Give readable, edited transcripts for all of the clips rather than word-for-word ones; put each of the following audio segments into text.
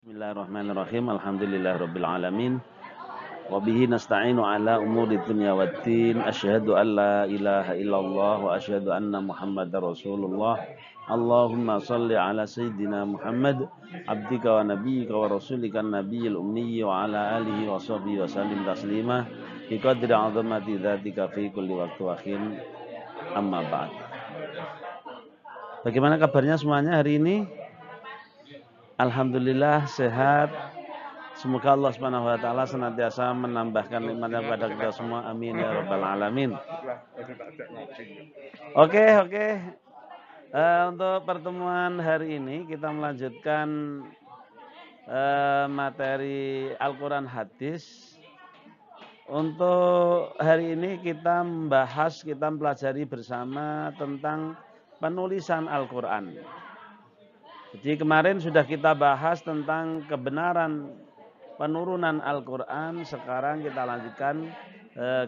Bismillahirrahmanirrahim. Alhamdulillahirabbil alamin. Wa bihi nasta'inu ala umuri dunya waddin. Asyhadu an la ilaha illallah wa asyhadu anna Muhammadar Rasulullah. Allahumma shalli ala sayyidina Muhammad abdika wa nabiyyika wa rasulika nabiyil ummi wa ala alihi wa sahbihi wa sallim taslima bi qadri 'azamati dzatika fi kulli waqti wa hin. Amma ba'd. Bagaimana kabarnya semuanya hari ini? Alhamdulillah sehat. Semoga Allah Subhanahu wa taala senantiasa menambahkan nikmatnya kepada kita semua. Amin ya rabbal alamin. Oke. Untuk pertemuan hari ini kita melanjutkan materi Al-Qur'an hadis. Untuk hari ini kita mempelajari bersama tentang penulisan Al-Qur'an. Jadi kemarin sudah kita bahas tentang kebenaran penurunan Al-Quran. Sekarang kita lanjutkan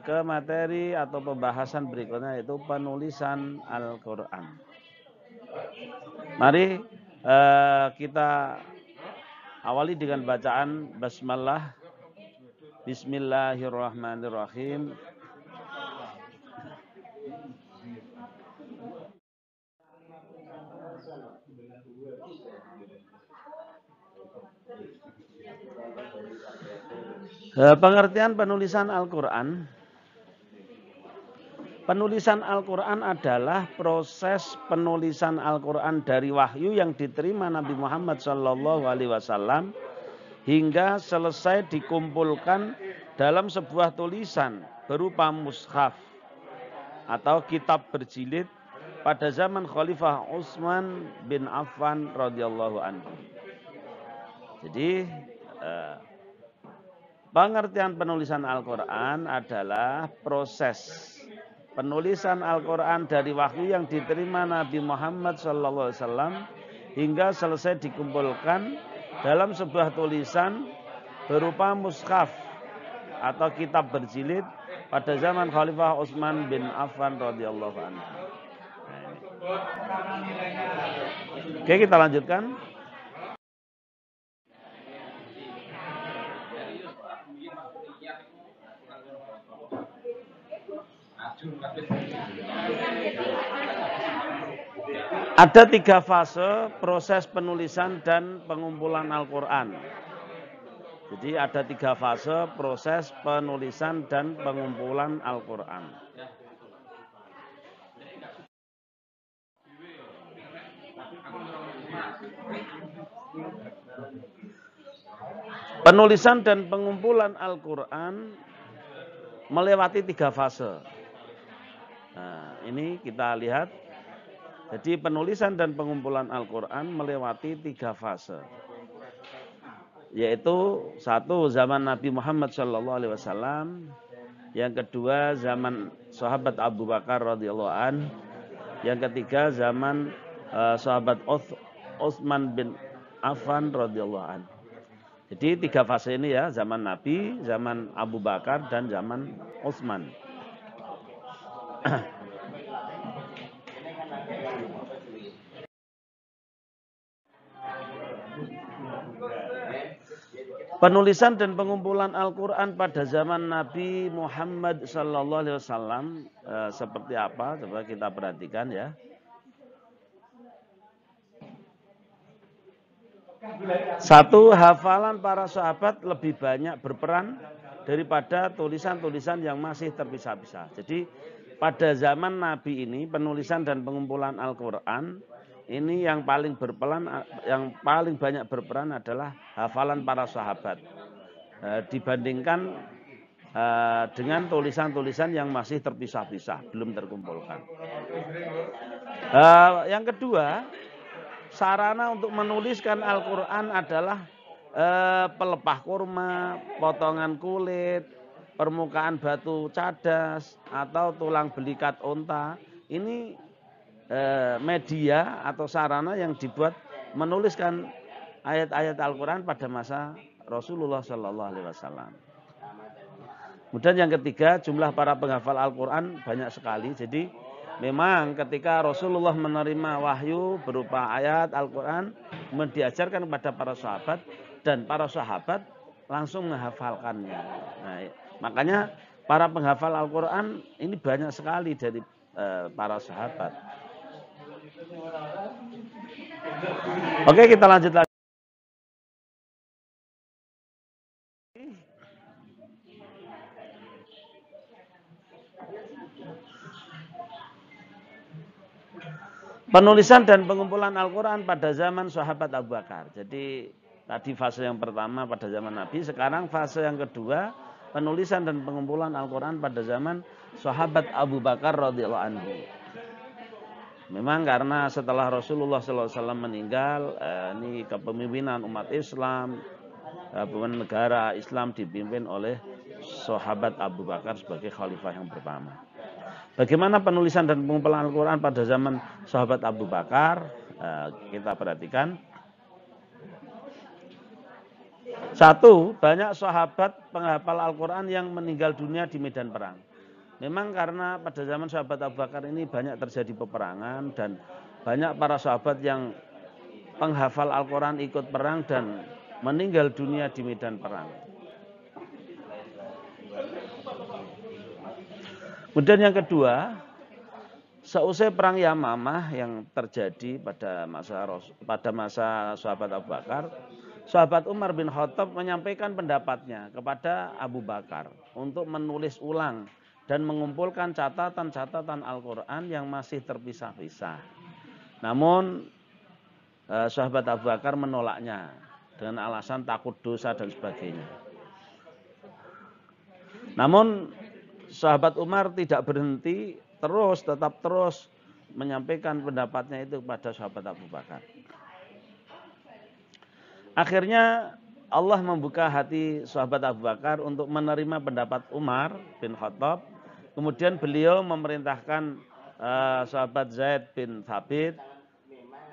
ke materi atau pembahasan berikutnya, yaitu penulisan Al-Quran. Mari kita awali dengan bacaan basmalah. Bismillahirrahmanirrahim. Pengertian penulisan Al-Quran. Penulisan Al-Quran adalah proses penulisan Al-Quran dari wahyu yang diterima Nabi Muhammad SAW hingga selesai dikumpulkan dalam sebuah tulisan berupa mushaf atau kitab berjilid pada zaman Khalifah Utsman bin Affan radhiyallahu anhu. Jadi pengertian penulisan Al-Quran adalah proses penulisan Al-Quran dari wahyu yang diterima Nabi Muhammad SAW hingga selesai dikumpulkan dalam sebuah tulisan berupa mushaf atau kitab berjilid pada zaman Khalifah Utsman bin Affan radhiyallahu anhu. Oke, kita lanjutkan. Ada 3 fase proses penulisan dan pengumpulan Al-Quran. Jadi ada 3 fase proses penulisan dan pengumpulan Al-Quran. Penulisan dan pengumpulan Al-Quran melewati 3 fase. Nah, ini kita lihat. Jadi penulisan dan pengumpulan Al-Quran melewati 3 fase. Yaitu 1 zaman Nabi Muhammad SAW, yang kedua zaman sahabat Abu Bakar radhiyallahu an, yang ketiga zaman sahabat Utsman bin Affan radhiyallahu an. Jadi 3 fase ini ya, zaman Nabi, zaman Abu Bakar dan zaman Utsman. Penulisan dan pengumpulan Al-Quran pada zaman Nabi Muhammad SAW seperti apa? Coba kita perhatikan ya. Satu, hafalan para sahabat lebih banyak berperan daripada tulisan-tulisan yang masih terpisah-pisah. Jadi pada zaman Nabi ini penulisan dan pengumpulan Al-Quran ini yang paling banyak berperan adalah hafalan para sahabat dibandingkan dengan tulisan-tulisan yang masih terpisah-pisah, belum terkumpulkan. Yang kedua, sarana untuk menuliskan Al-Quran adalah pelepah kurma, potongan kulit, permukaan batu cadas, atau tulang belikat unta. Ini media atau sarana yang dibuat menuliskan ayat-ayat Al-Quran pada masa Rasulullah SAW. Kemudian yang ketiga, jumlah para penghafal Al-Quran banyak sekali. Jadi memang ketika Rasulullah menerima wahyu berupa ayat Al-Quran, kemudian diajarkan kepada para sahabat, dan para sahabat langsung menghafalkannya. Nah, makanya para penghafal Al-Quran ini banyak sekali dari para sahabat. Oke, kita lanjut lagi. Penulisan dan pengumpulan Al-Quran pada zaman sahabat Abu Bakar. Jadi tadi fase yang pertama pada zaman Nabi, sekarang fase yang kedua, penulisan dan pengumpulan Al-Quran pada zaman sahabat Abu Bakar radhiyallahu anhu. Memang karena setelah Rasulullah SAW meninggal, ini kepemimpinan umat Islam, pemimpinan negara Islam dipimpin oleh sahabat Abu Bakar sebagai khalifah yang pertama. Bagaimana penulisan dan pengumpulan Al-Quran pada zaman sahabat Abu Bakar? Kita perhatikan. Satu, banyak sahabat penghafal Al-Quran yang meninggal dunia di medan perang. Memang karena pada zaman sahabat Abu Bakar ini banyak terjadi peperangan dan banyak para sahabat yang penghafal Al-Quran ikut perang dan meninggal dunia di medan perang. Kemudian yang kedua, seusai perang Yamamah yang terjadi pada masa sahabat Abu Bakar, sahabat Umar bin Khattab menyampaikan pendapatnya kepada Abu Bakar untuk menulis ulang dan mengumpulkan catatan-catatan Al-Quran yang masih terpisah-pisah. Namun sahabat Abu Bakar menolaknya dengan alasan takut dosa dan sebagainya. Namun sahabat Umar tidak berhenti, tetap terus menyampaikan pendapatnya itu kepada sahabat Abu Bakar. Akhirnya Allah membuka hati sahabat Abu Bakar untuk menerima pendapat Umar bin Khattab. Kemudian beliau memerintahkan sahabat Zaid bin Thabit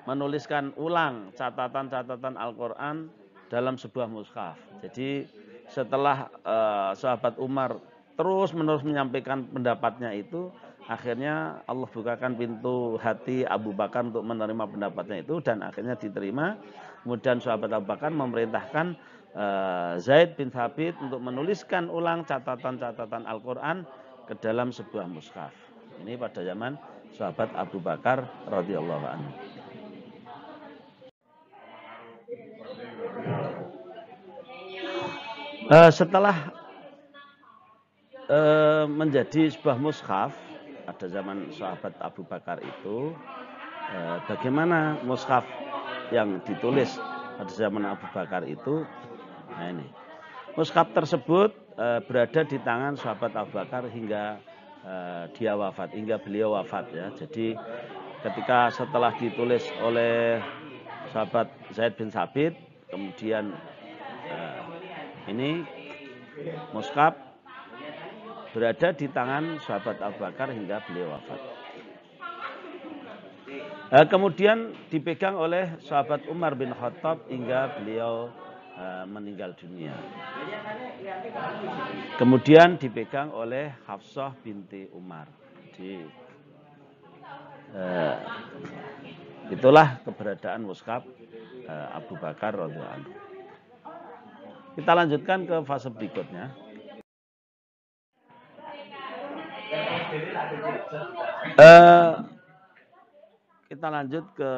menuliskan ulang catatan-catatan Al-Quran dalam sebuah mushaf. Jadi setelah sahabat Umar terus-menerus menyampaikan pendapatnya itu, akhirnya Allah bukakan pintu hati Abu Bakar untuk menerima pendapatnya itu dan akhirnya diterima. Kemudian sahabat Abu Bakar memerintahkan Zaid bin Thabit untuk menuliskan ulang catatan-catatan Al-Quran ke dalam sebuah mushaf. Ini pada zaman sahabat Abu Bakar radhiyallahu anhu. Setelah menjadi sebuah mushaf pada zaman sahabat Abu Bakar itu, bagaimana mushaf yang ditulis pada zaman Abu Bakar itu? Nah ini, mushaf tersebut berada di tangan sahabat Abu Bakar hingga dia wafat, hingga beliau wafat ya. Jadi ketika setelah ditulis oleh sahabat Zaid bin Thabit, kemudian ini mushaf berada di tangan sahabat Abu Bakar hingga beliau wafat. Kemudian dipegang oleh sahabat Umar bin Khattab hingga beliau meninggal dunia. Kemudian dipegang oleh Hafsah binti Umar. Jadi, itulah keberadaan mushaf Abu Bakar radhiyallahu anhu. Kita lanjutkan ke fase berikutnya. Kita lanjut ke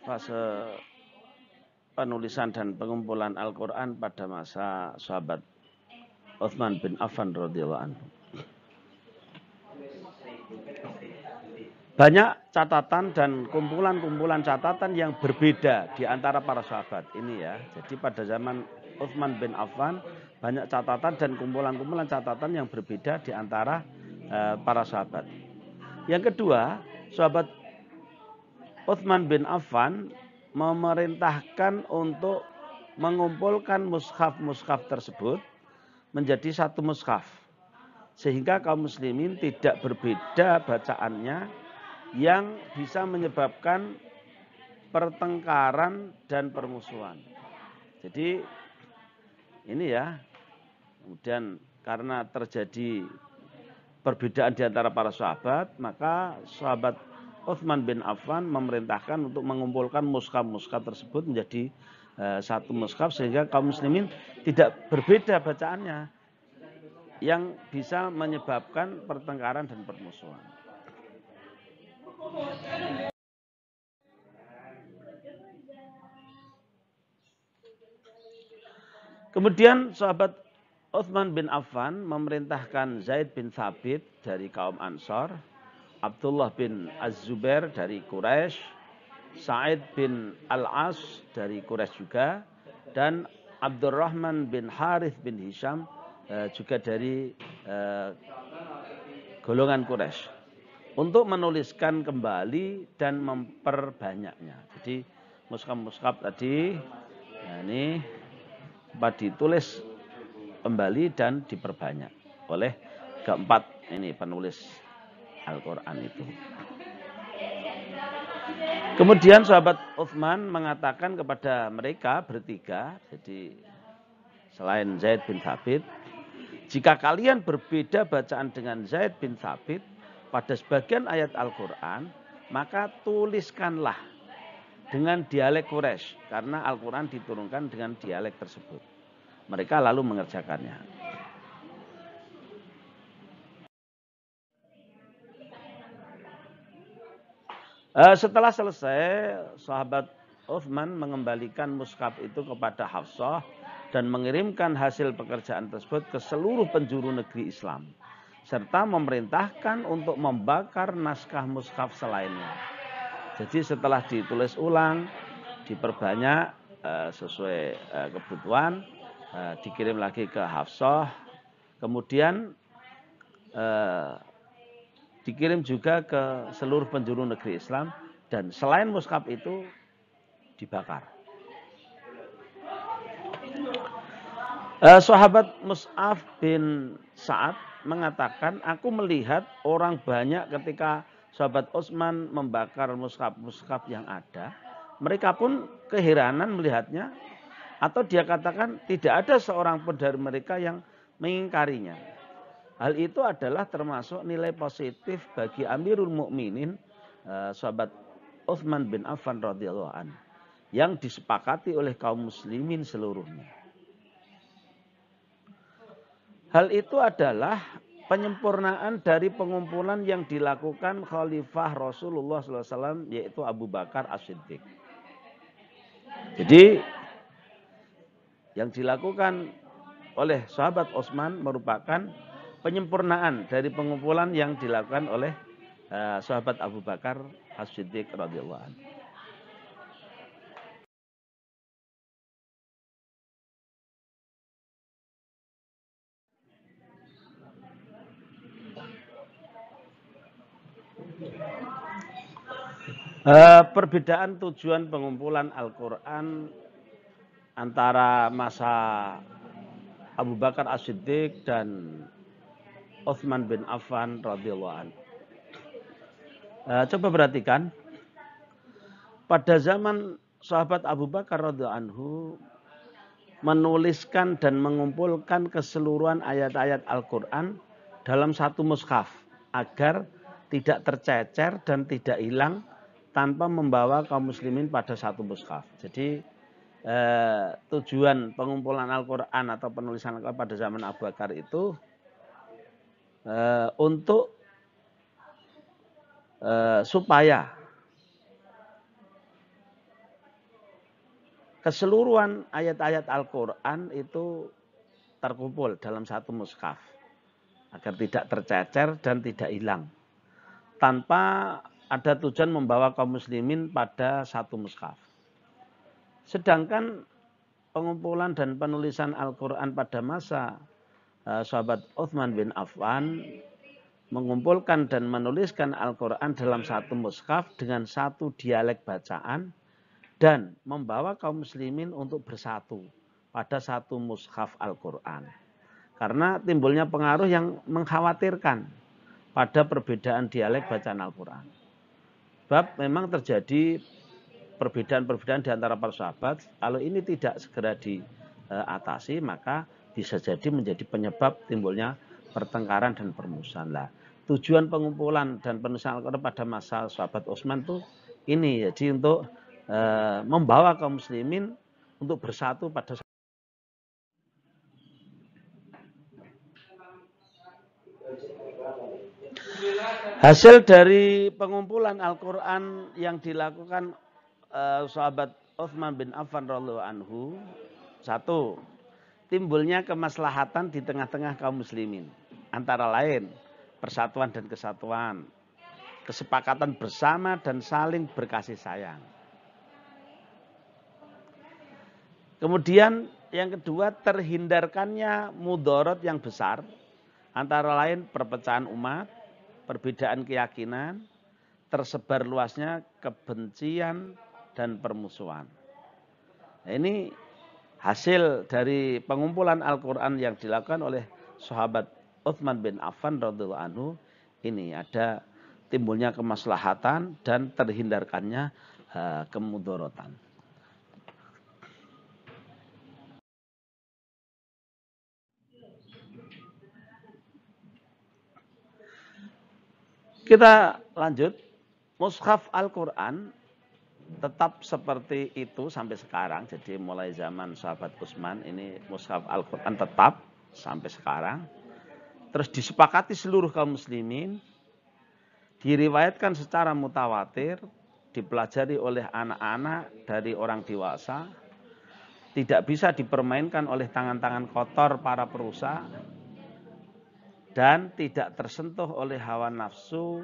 fase penulisan dan pengumpulan Al-Quran pada masa sahabat Utsman bin Affan radhiyallahu anhu. Banyak catatan dan kumpulan-kumpulan catatan yang berbeda di antara para sahabat ini ya. Jadi pada zaman Utsman bin Affan banyak catatan dan kumpulan-kumpulan catatan yang berbeda di antara para sahabat. Yang kedua, sahabat Utsman bin Affan memerintahkan untuk mengumpulkan mushaf-mushaf tersebut menjadi satu mushaf. Sehingga kaum muslimin tidak berbeda bacaannya yang bisa menyebabkan pertengkaran dan permusuhan. Jadi ini ya, kemudian karena terjadi perbedaan di antara para sahabat, maka sahabat Utsman bin Affan memerintahkan untuk mengumpulkan mushaf-mushaf tersebut menjadi satu mushaf sehingga kaum muslimin tidak berbeda bacaannya yang bisa menyebabkan pertengkaran dan permusuhan. Kemudian sahabat Utsman bin Affan memerintahkan Zaid bin Thabit dari kaum Ansor, Abdullah bin Az-Zubair dari Quraisy, Sa'id bin Al-As dari Quraisy juga, dan Abdurrahman bin Harith bin Hisham juga dari golongan Quraisy untuk menuliskan kembali dan memperbanyaknya. Jadi mushaf-mushaf tadi ini ditulis kembali dan diperbanyak oleh keempat ini penulis Al-Quran itu. Kemudian sahabat Utsman mengatakan kepada mereka bertiga, jadi selain Zaid bin Thabit, jika kalian berbeda bacaan dengan Zaid bin Thabit pada sebagian ayat Al-Quran, maka tuliskanlah dengan dialek Quraisy, karena Al-Quran diturunkan dengan dialek tersebut. Mereka lalu mengerjakannya. Setelah selesai, sahabat Utsman mengembalikan mushaf itu kepada Hafsah dan mengirimkan hasil pekerjaan tersebut ke seluruh penjuru negeri Islam, serta memerintahkan untuk membakar naskah mushaf selainnya. Jadi setelah ditulis ulang, diperbanyak sesuai kebutuhan, dikirim lagi ke Hafsah, kemudian dikirim juga ke seluruh penjuru negeri Islam, dan selain mushaf itu dibakar. Sahabat Mus'ab bin Sa'ad mengatakan, aku melihat orang banyak ketika sahabat Utsman membakar mushaf-mushaf yang ada. Mereka pun keheranan melihatnya, atau dia katakan tidak ada seorang pun dari mereka yang mengingkarinya. Hal itu adalah termasuk nilai positif bagi Amirul Mukminin sahabat Utsman bin Affan radhiyallahu anhu yang disepakati oleh kaum muslimin seluruhnya. Hal itu adalah penyempurnaan dari pengumpulan yang dilakukan Khalifah Rasulullah SAW, yaitu Abu Bakar As-Siddiq. Jadi yang dilakukan oleh sahabat Utsman merupakan penyempurnaan dari pengumpulan yang dilakukan oleh sahabat Abu Bakar As-Siddiq radhiyallahu anhu. Perbedaan tujuan pengumpulan Al-Quran antara masa Abu Bakar As-Siddiq dan Utsman bin Affan radhiyallahu anhu. Coba perhatikan, pada zaman sahabat Abu Bakar radhiyallahu anhu menuliskan dan mengumpulkan keseluruhan ayat-ayat Al-Quran dalam satu mushaf agar tidak tercecer dan tidak hilang tanpa membawa kaum muslimin pada satu mushaf. Jadi tujuan pengumpulan Al-Quran atau penulisan Al-Quran pada zaman Abu Bakar itu untuk supaya keseluruhan ayat-ayat Al-Quran itu terkumpul dalam satu mushaf agar tidak tercecer dan tidak hilang tanpa ada tujuan membawa kaum muslimin pada satu mushaf. Sedangkan pengumpulan dan penulisan Al-Quran pada masa sahabat Utsman bin Affan mengumpulkan dan menuliskan Al-Quran dalam satu mushaf dengan satu dialek bacaan dan membawa kaum muslimin untuk bersatu pada satu mushaf Al-Quran. Karena timbulnya pengaruh yang mengkhawatirkan pada perbedaan dialek bacaan Al-Quran. Sebab memang terjadi perbedaan-perbedaan di antara para sahabat. Kalau ini tidak segera diatasi, maka bisa jadi menjadi penyebab timbulnya pertengkaran dan permusuhan. Lah, tujuan pengumpulan dan penulisan Al-Quran pada masa sahabat Utsman tuh ini, jadi untuk membawa kaum muslimin untuk bersatu pada hasil dari pengumpulan Al-Quran yang dilakukan sahabat Utsman bin Affan radhiyallahu anhu. Satu, timbulnya kemaslahatan di tengah-tengah kaum muslimin. Antara lain, persatuan dan kesatuan, kesepakatan bersama dan saling berkasih sayang. Kemudian yang kedua, terhindarkannya mudorot yang besar, antara lain perpecahan umat, perbedaan keyakinan, tersebar luasnya kebencian dan permusuhan. Nah, ini hasil dari pengumpulan Al-Quran yang dilakukan oleh sahabat Utsman bin Affan radhiyallahu anhu. Ini ada timbulnya kemaslahatan dan terhindarkannya kemudorotan. Kita lanjut. Mushaf Al-Quran tetap seperti itu sampai sekarang. Jadi mulai zaman sahabat Utsman ini Mushaf Al-Quran tetap sampai sekarang. Terus disepakati seluruh kaum muslimin. Diriwayatkan secara mutawatir. Dipelajari oleh anak-anak dari orang dewasa. Tidak bisa dipermainkan oleh tangan-tangan kotor para perusak. Dan tidak tersentuh oleh hawa nafsu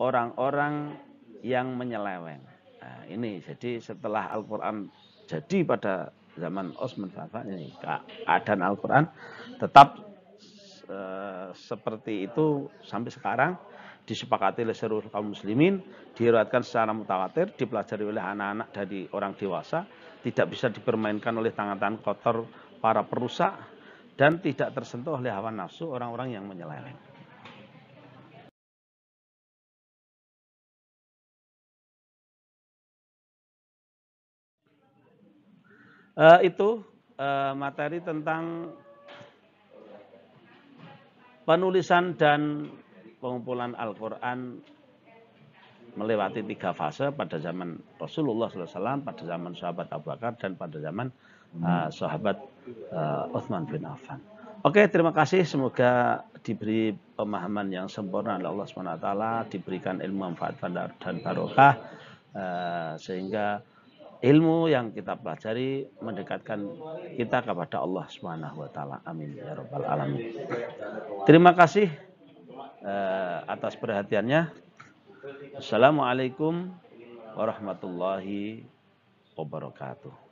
orang-orang yang menyeleweng. Nah, ini jadi setelah Al-Quran jadi pada zaman Utsman ini keadaan Al-Quran tetap seperti itu sampai sekarang, disepakati oleh seluruh kaum muslimin, diriwayatkan secara mutawatir, dipelajari oleh anak-anak dari orang dewasa, tidak bisa dipermainkan oleh tangan-tangan kotor para perusak, dan tidak tersentuh oleh hawa nafsu orang-orang yang menyeleweng. Itu materi tentang penulisan dan pengumpulan Al-Quran melewati 3 fase pada zaman Rasulullah SAW, pada zaman sahabat Abu Bakar, dan pada zaman sahabat Utsman bin Affan. Oke, terima kasih. Semoga diberi pemahaman yang sempurna oleh Allah SWT, diberikan ilmu manfaat dan barokah, sehingga ilmu yang kita pelajari mendekatkan kita kepada Allah SWT. Amin ya rabbal alamin. Terima kasih atas perhatiannya. Assalamualaikum warahmatullahi wabarakatuh.